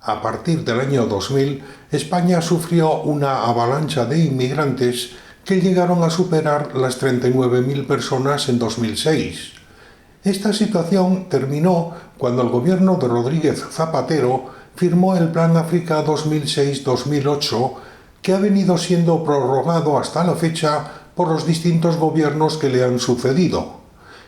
A partir del año 2000, España sufrió una avalancha de inmigrantes que llegaron a superar las 39.000 personas en 2006. Esta situación terminó cuando el gobierno de Rodríguez Zapatero firmó el Plan África 2006-2008, que ha venido siendo prorrogado hasta la fecha por los distintos gobiernos que le han sucedido,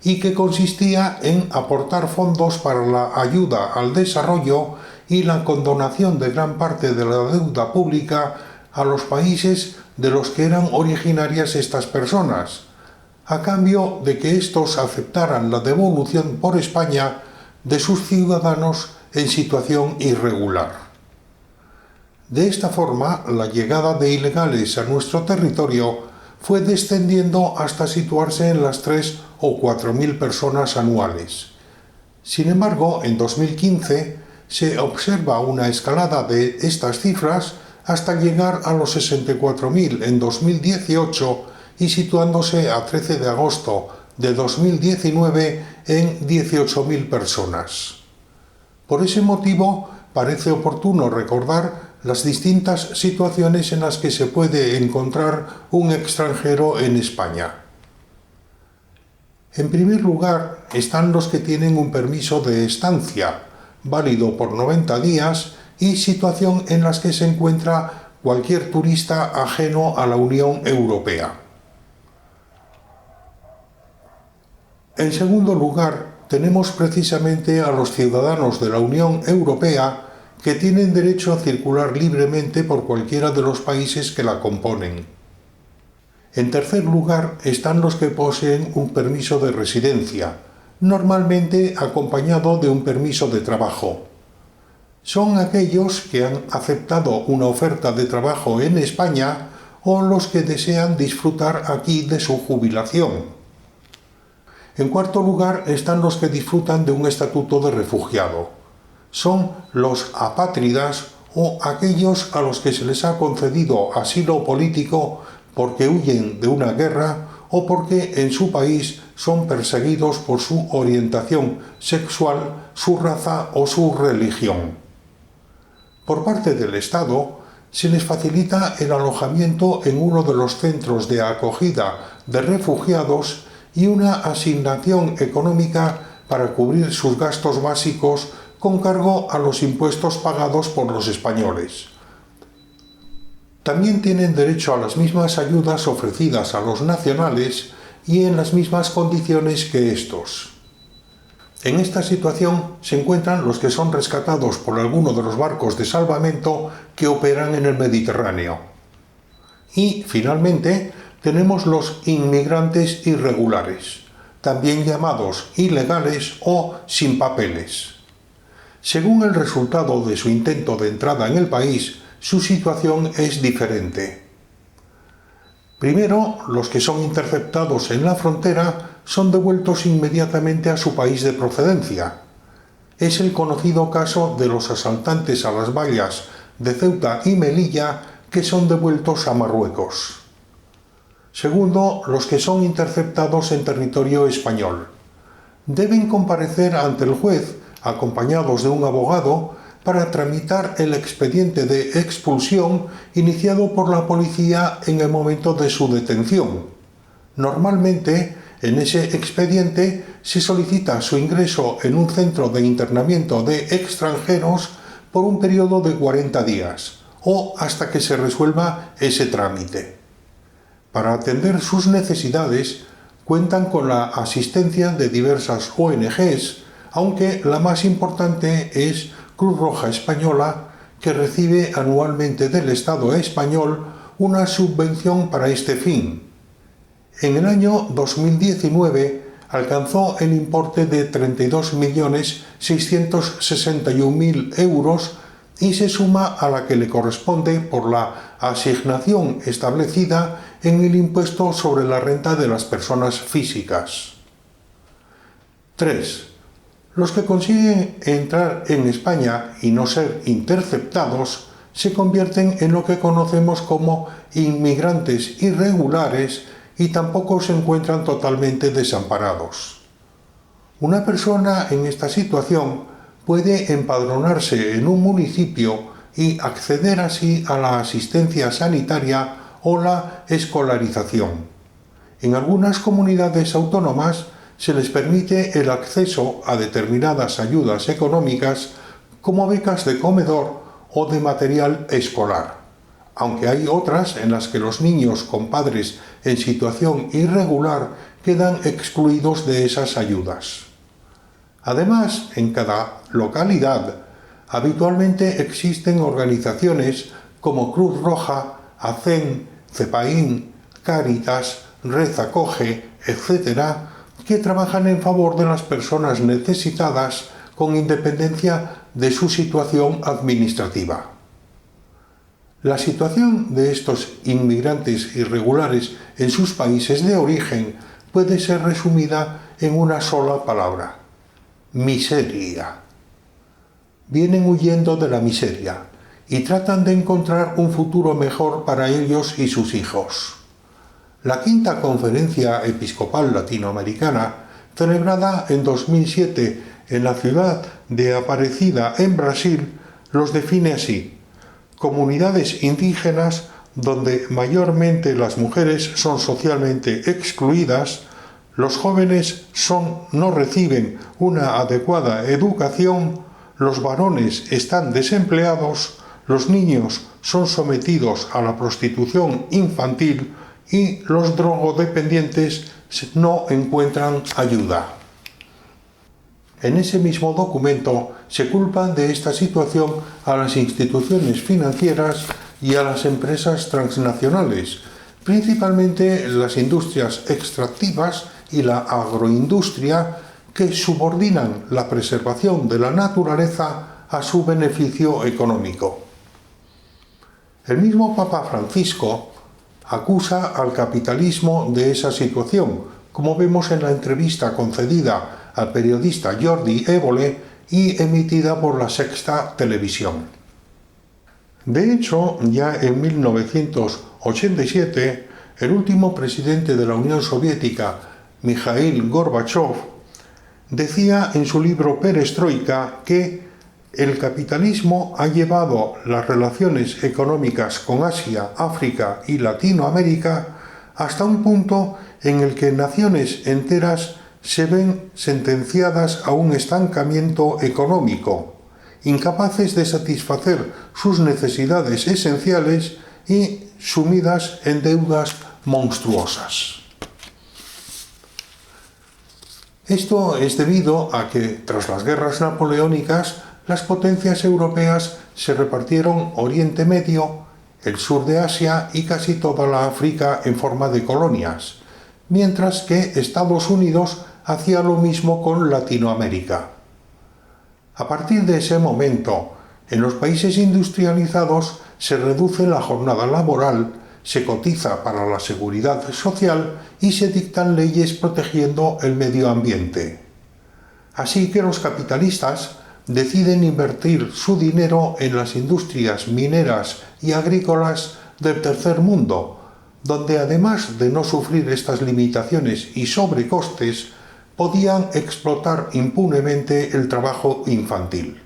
y que consistía en aportar fondos para la ayuda al desarrollo y la condonación de gran parte de la deuda pública a los países de los que eran originarias estas personas, a cambio de que éstos aceptaran la devolución por España de sus ciudadanos en situación irregular. De esta forma, la llegada de ilegales a nuestro territorio fue descendiendo hasta situarse en las 3.000 o 4.000 personas anuales. Sin embargo, en 2015 se observa una escalada de estas cifras hasta llegar a los 64.000 en 2018 y situándose a 13 de agosto de 2019 en 18.000 personas. Por ese motivo, parece oportuno recordar las distintas situaciones en las que se puede encontrar un extranjero en España. En primer lugar, están los que tienen un permiso de estancia, válido por 90 días, y situación en las que se encuentra cualquier turista ajeno a la Unión Europea. En segundo lugar, tenemos precisamente a los ciudadanos de la Unión Europea que tienen derecho a circular libremente por cualquiera de los países que la componen. En tercer lugar, están los que poseen un permiso de residencia, normalmente acompañado de un permiso de trabajo. Son aquellos que han aceptado una oferta de trabajo en España o los que desean disfrutar aquí de su jubilación. En cuarto lugar, están los que disfrutan de un estatuto de refugiado. Son los apátridas o aquellos a los que se les ha concedido asilo político porque huyen de una guerra o porque en su país son perseguidos por su orientación sexual, su raza o su religión. Por parte del Estado, se les facilita el alojamiento en uno de los centros de acogida de refugiados y una asignación económica para cubrir sus gastos básicos con cargo a los impuestos pagados por los españoles. También tienen derecho a las mismas ayudas ofrecidas a los nacionales y en las mismas condiciones que estos. En esta situación se encuentran los que son rescatados por alguno de los barcos de salvamento que operan en el Mediterráneo. Y, finalmente, tenemos los inmigrantes irregulares, también llamados ilegales o sin papeles. Según el resultado de su intento de entrada en el país, su situación es diferente. Primero, los que son interceptados en la frontera son devueltos inmediatamente a su país de procedencia. Es el conocido caso de los asaltantes a las vallas de Ceuta y Melilla que son devueltos a Marruecos. Segundo, los que son interceptados en territorio español. Deben comparecer ante el juez acompañados de un abogado para tramitar el expediente de expulsión iniciado por la policía en el momento de su detención. Normalmente, en ese expediente se solicita su ingreso en un centro de internamiento de extranjeros por un periodo de 40 días o hasta que se resuelva ese trámite. Para atender sus necesidades, cuentan con la asistencia de diversas ONGs, aunque la más importante es Cruz Roja Española, que recibe anualmente del Estado español una subvención para este fin. En el año 2019 alcanzó el importe de 32.661.000 euros y se suma a la que le corresponde por la asignación establecida en el impuesto sobre la renta de las personas físicas. 3. Los que consiguen entrar en España y no ser interceptados se convierten en lo que conocemos como inmigrantes irregulares y tampoco se encuentran totalmente desamparados. Una persona en esta situación puede empadronarse en un municipio y acceder así a la asistencia sanitaria o la escolarización. En algunas comunidades autónomas se les permite el acceso a determinadas ayudas económicas como becas de comedor o de material escolar, aunque hay otras en las que los niños con padres en situación irregular quedan excluidos de esas ayudas. Además, en cada localidad habitualmente existen organizaciones como Cruz Roja, ACEN, CEPAIN, Cáritas, Red Acoge, etc., que trabajan en favor de las personas necesitadas con independencia de su situación administrativa. La situación de estos inmigrantes irregulares en sus países de origen puede ser resumida en una sola palabra: miseria. Vienen huyendo de la miseria y tratan de encontrar un futuro mejor para ellos y sus hijos. La Quinta Conferencia Episcopal Latinoamericana, celebrada en 2007 en la ciudad de Aparecida, en Brasil, los define así: comunidades indígenas donde mayormente las mujeres son socialmente excluidas, los jóvenes no reciben una adecuada educación, los varones están desempleados, los niños son sometidos a la prostitución infantil y los drogodependientes no encuentran ayuda. En ese mismo documento se culpan de esta situación a las instituciones financieras y a las empresas transnacionales, principalmente las industrias extractivas y la agroindustria, que subordinan la preservación de la naturaleza a su beneficio económico. El mismo Papa Francisco acusa al capitalismo de esa situación, como vemos en la entrevista concedida al periodista Jordi Évole y emitida por La Sexta Televisión. De hecho, ya en 1987, el último presidente de la Unión Soviética, Mikhail Gorbachev, decía en su libro Perestroika que el capitalismo ha llevado las relaciones económicas con Asia, África y Latinoamérica hasta un punto en el que naciones enteras se ven sentenciadas a un estancamiento económico, incapaces de satisfacer sus necesidades esenciales y sumidas en deudas monstruosas. Esto es debido a que, tras las guerras napoleónicas, las potencias europeas se repartieron Oriente Medio, el sur de Asia y casi toda la África en forma de colonias, mientras que Estados Unidos hacía lo mismo con Latinoamérica. A partir de ese momento, en los países industrializados se reduce la jornada laboral, se cotiza para la seguridad social y se dictan leyes protegiendo el medio ambiente. Así que los capitalistas deciden invertir su dinero en las industrias mineras y agrícolas del tercer mundo, donde además de no sufrir estas limitaciones y sobrecostes, podían explotar impunemente el trabajo infantil.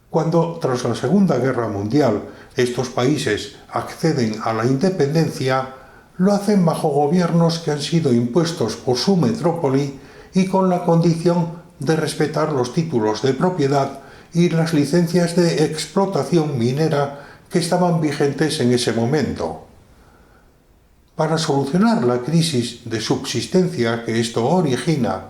Cuando, tras la Segunda Guerra Mundial, estos países acceden a la independencia, lo hacen bajo gobiernos que han sido impuestos por su metrópoli y con la condición de respetar los títulos de propiedad y las licencias de explotación minera que estaban vigentes en ese momento. Para solucionar la crisis de subsistencia que esto origina,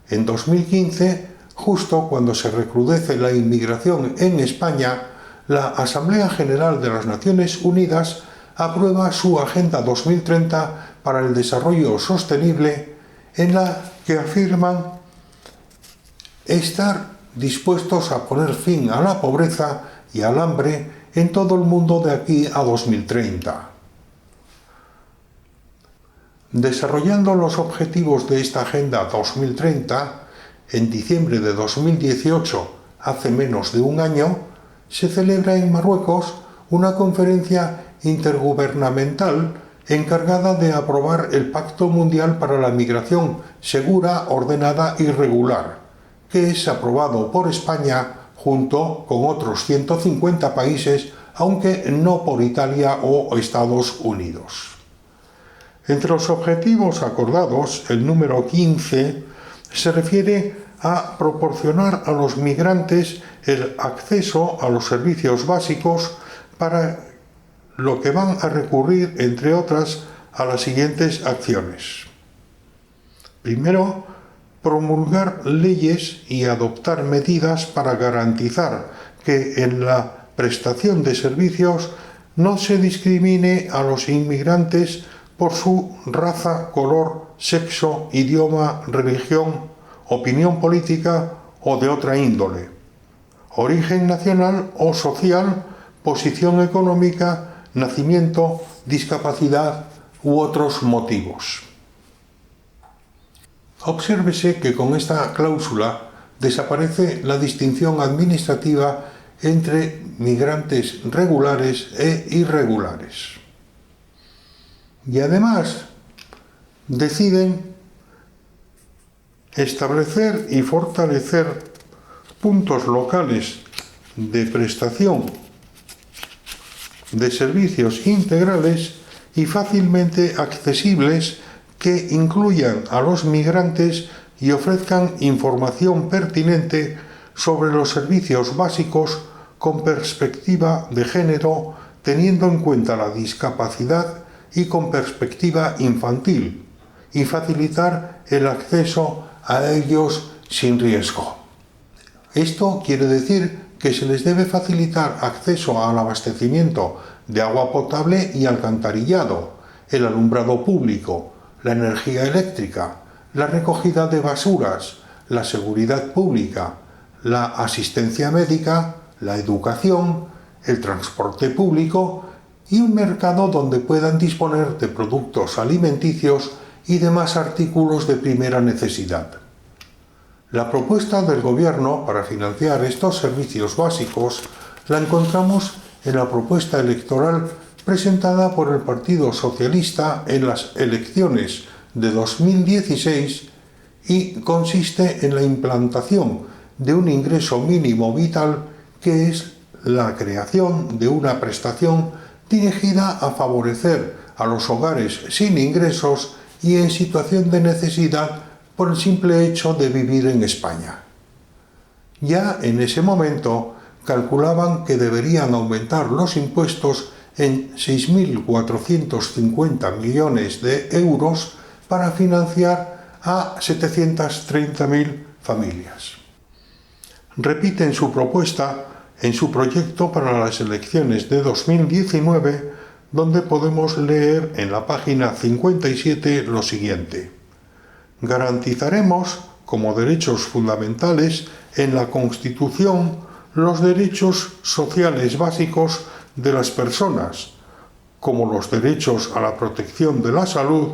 en 2015, justo cuando se recrudece la inmigración en España, la Asamblea General de las Naciones Unidas aprueba su Agenda 2030 para el Desarrollo Sostenible, en la que afirman estar dispuestos a poner fin a la pobreza y al hambre en todo el mundo de aquí a 2030. Desarrollando los objetivos de esta Agenda 2030, en diciembre de 2018, hace menos de un año, se celebra en Marruecos una conferencia intergubernamental encargada de aprobar el Pacto Mundial para la Migración Segura, Ordenada y Regular, que es aprobado por España junto con otros 150 países, aunque no por Italia o Estados Unidos. Entre los objetivos acordados, el número 15 se refiere a proporcionar a los migrantes el acceso a los servicios básicos, para lo que van a recurrir, entre otras, a las siguientes acciones. Primero, promulgar leyes y adoptar medidas para garantizar que en la prestación de servicios no se discrimine a los inmigrantes por su raza, color, sexo, idioma, religión, opinión política o de otra índole, origen nacional o social, posición económica, nacimiento, discapacidad u otros motivos. Obsérvese que con esta cláusula desaparece la distinción administrativa entre migrantes regulares e irregulares. Y además deciden establecer y fortalecer puntos locales de prestación de servicios integrales y fácilmente accesibles que incluyan a los migrantes y ofrezcan información pertinente sobre los servicios básicos con perspectiva de género, teniendo en cuenta la discapacidad y con perspectiva infantil, y facilitar el acceso a ellos sin riesgo. Esto quiere decir que se les debe facilitar acceso al abastecimiento de agua potable y alcantarillado, el alumbrado público, la energía eléctrica, la recogida de basuras, la seguridad pública, la asistencia médica, la educación, el transporte público y un mercado donde puedan disponer de productos alimenticios y demás artículos de primera necesidad. La propuesta del Gobierno para financiar estos servicios básicos la encontramos en la propuesta electoral presentada por el Partido Socialista en las elecciones de 2016 y consiste en la implantación de un ingreso mínimo vital, que es la creación de una prestación dirigida a favorecer a los hogares sin ingresos y en situación de necesidad por el simple hecho de vivir en España. Ya en ese momento calculaban que deberían aumentar los impuestos en 6.450 millones de euros para financiar a 730.000 familias. Repiten su propuesta en su proyecto para las elecciones de 2019, donde podemos leer en la página 57 lo siguiente: garantizaremos como derechos fundamentales en la Constitución los derechos sociales básicos de las personas, como los derechos a la protección de la salud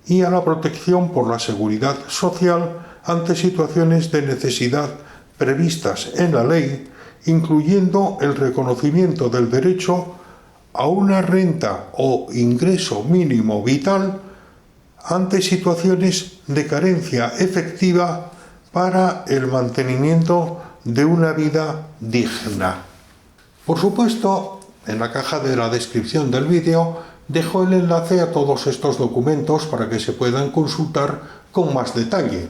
y a la protección por la seguridad social ante situaciones de necesidad previstas en la ley, incluyendo el reconocimiento del derecho a una renta o ingreso mínimo vital ante situaciones de carencia efectiva para el mantenimiento de una vida digna. Por supuesto, en la caja de la descripción del vídeo dejo el enlace a todos estos documentos para que se puedan consultar con más detalle.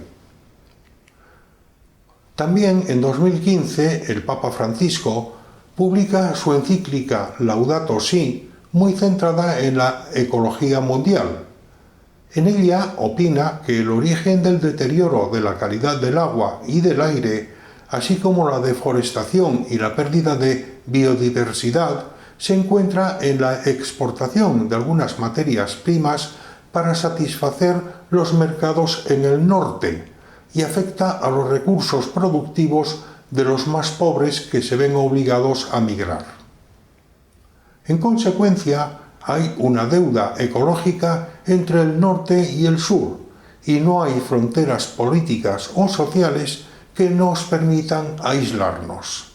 También en 2015 el Papa Francisco publica su encíclica Laudato Si, muy centrada en la ecología mundial. En ella opina que el origen del deterioro de la calidad del agua y del aire, así como la deforestación y la pérdida de biodiversidad, se encuentra en la exportación de algunas materias primas para satisfacer los mercados en el norte y afecta a los recursos productivos de los más pobres, que se ven obligados a migrar. En consecuencia, hay una deuda ecológica entre el norte y el sur, y no hay fronteras políticas o sociales que nos permitan aislarnos.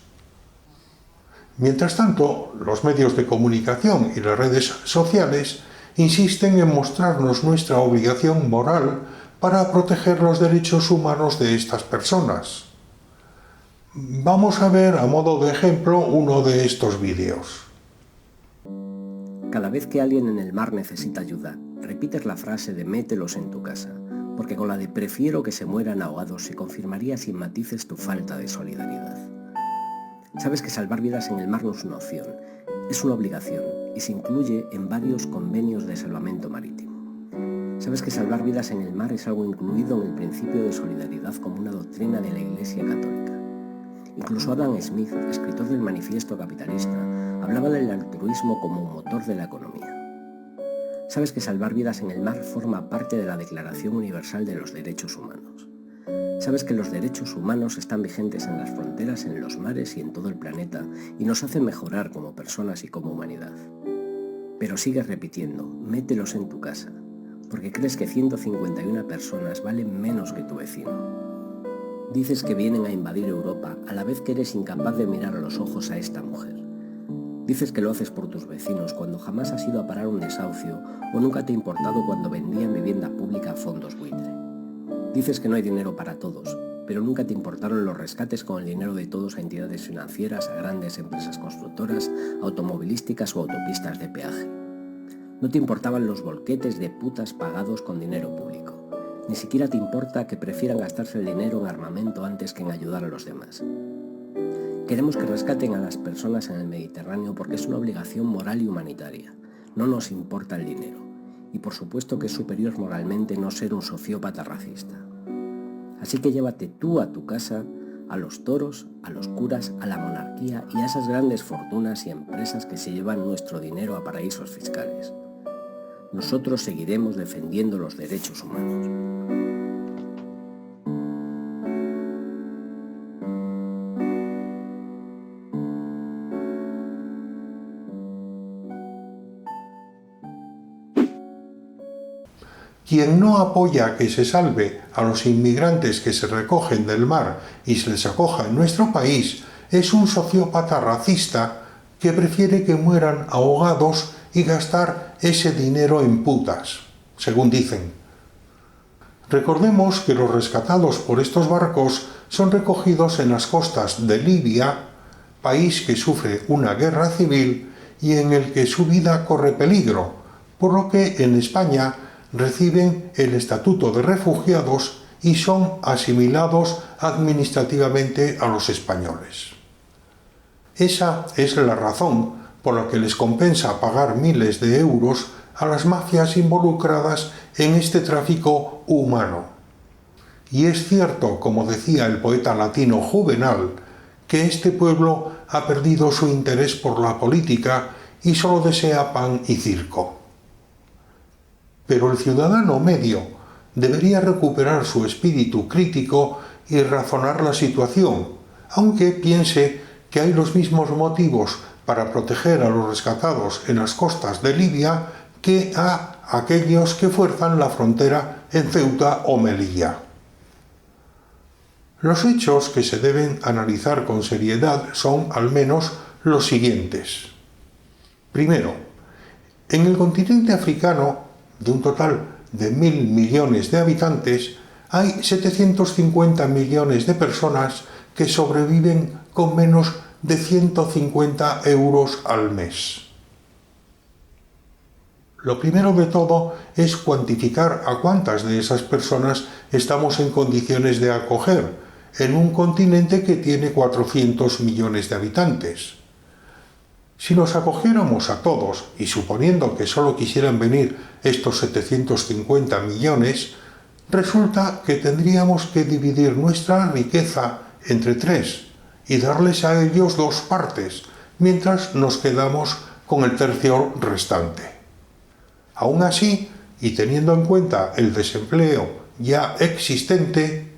Mientras tanto, los medios de comunicación y las redes sociales insisten en mostrarnos nuestra obligación moral para proteger los derechos humanos de estas personas. Vamos a ver a modo de ejemplo uno de estos vídeos. Cada vez que alguien en el mar necesita ayuda, repites la frase de mételos en tu casa, porque con la de prefiero que se mueran ahogados se confirmaría sin matices tu falta de solidaridad. Sabes que salvar vidas en el mar no es una opción, es una obligación y se incluye en varios convenios de salvamento marítimo. Sabes que salvar vidas en el mar es algo incluido en el principio de solidaridad como una doctrina de la Iglesia Católica. Incluso Adam Smith, escritor del Manifiesto Capitalista, hablaba del altruismo como un motor de la economía. Sabes que salvar vidas en el mar forma parte de la Declaración Universal de los Derechos Humanos. Sabes que los derechos humanos están vigentes en las fronteras, en los mares y en todo el planeta y nos hacen mejorar como personas y como humanidad. Pero sigues repitiendo, mételos en tu casa, porque crees que 151 personas valen menos que tu vecino. Dices que vienen a invadir Europa a la vez que eres incapaz de mirar a los ojos a esta mujer. Dices que lo haces por tus vecinos cuando jamás has ido a parar un desahucio o nunca te ha importado cuando vendían vivienda pública a fondos buitre. Dices que no hay dinero para todos, pero nunca te importaron los rescates con el dinero de todos a entidades financieras, a grandes empresas constructoras, automovilísticas o autopistas de peaje. No te importaban los volquetes de putas pagados con dinero público. Ni siquiera te importa que prefieran gastarse el dinero en armamento antes que en ayudar a los demás. Queremos que rescaten a las personas en el Mediterráneo porque es una obligación moral y humanitaria. No nos importa el dinero. Y por supuesto que es superior moralmente no ser un sociópata racista. Así que llévate tú a tu casa a los toros, a los curas, a la monarquía y a esas grandes fortunas y empresas que se llevan nuestro dinero a paraísos fiscales. Nosotros seguiremos defendiendo los derechos humanos. Quien no apoya que se salve a los inmigrantes que se recogen del mar y se les acoja en nuestro país es un sociópata racista que prefiere que mueran ahogados y gastar ese dinero en putas, según dicen. Recordemos que los rescatados por estos barcos son recogidos en las costas de Libia, país que sufre una guerra civil y en el que su vida corre peligro, por lo que en España reciben el estatuto de refugiados y son asimilados administrativamente a los españoles. Esa es la razón por la que les compensa pagar miles de euros a las mafias involucradas en este tráfico humano. Y es cierto, como decía el poeta latino Juvenal, que este pueblo ha perdido su interés por la política y solo desea pan y circo. Pero el ciudadano medio debería recuperar su espíritu crítico y razonar la situación, aunque piense que hay los mismos motivos para proteger a los rescatados en las costas de Libia que a aquellos que fuerzan la frontera en Ceuta o Melilla. Los hechos que se deben analizar con seriedad son al menos los siguientes. Primero, en el continente africano, de un total de 1.000 millones de habitantes, hay 750 millones de personas que sobreviven con menos de 150 euros al mes. Lo primero de todo es cuantificar a cuántas de esas personas estamos en condiciones de acoger en un continente que tiene 400 millones de habitantes. Si nos acogiéramos a todos, y suponiendo que solo quisieran venir estos 750 millones, resulta que tendríamos que dividir nuestra riqueza entre 3 y darles a ellos 2 partes, mientras nos quedamos con el tercio restante. Aún así, y teniendo en cuenta el desempleo ya existente,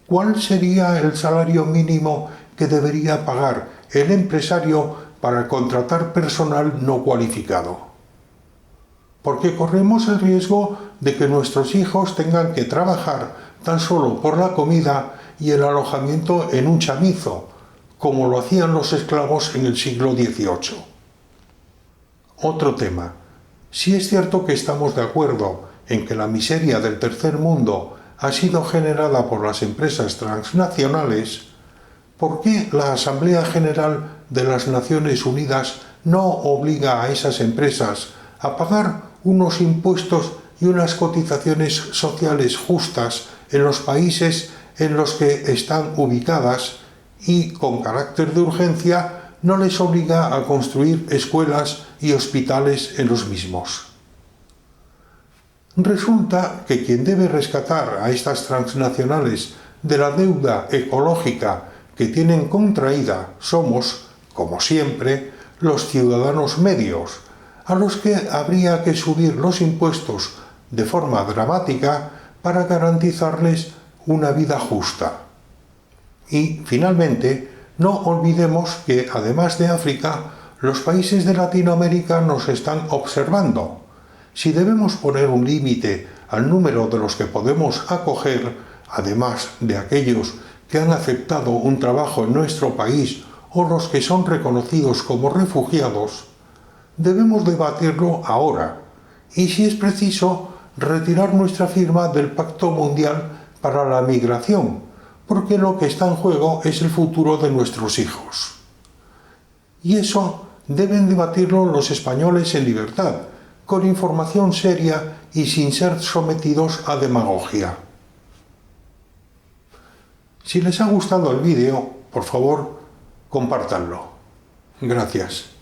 ¿cuál sería el salario mínimo que debería pagar el empresario para contratar personal no cualificado? Porque corremos el riesgo de que nuestros hijos tengan que trabajar tan solo por la comida y el alojamiento en un chamizo, como lo hacían los esclavos en el siglo XVIII. Otro tema. Si es cierto que estamos de acuerdo en que la miseria del tercer mundo ha sido generada por las empresas transnacionales, ¿Por qué la Asamblea General de las Naciones Unidas no obliga a esas empresas a pagar unos impuestos y unas cotizaciones sociales justas en los países en los que están ubicadas y, con carácter de urgencia, no les obliga a construir escuelas y hospitales en los mismos? Resulta que quien debe rescatar a estas transnacionales de la deuda ecológica que tienen contraída somos, como siempre, los ciudadanos medios, a los que habría que subir los impuestos de forma dramática para garantizarles una vida justa. Y, finalmente, no olvidemos que, además de África, los países de Latinoamérica nos están observando. Si debemos poner un límite al número de los que podemos acoger, además de aquellos que han aceptado un trabajo en nuestro país o los que son reconocidos como refugiados, debemos debatirlo ahora y, si es preciso, retirar nuestra firma del Pacto Mundial para la Migración, porque lo que está en juego es el futuro de nuestros hijos. Y eso deben debatirlo los españoles en libertad, con información seria y sin ser sometidos a demagogia. Si les ha gustado el vídeo, por favor, compártanlo. Gracias.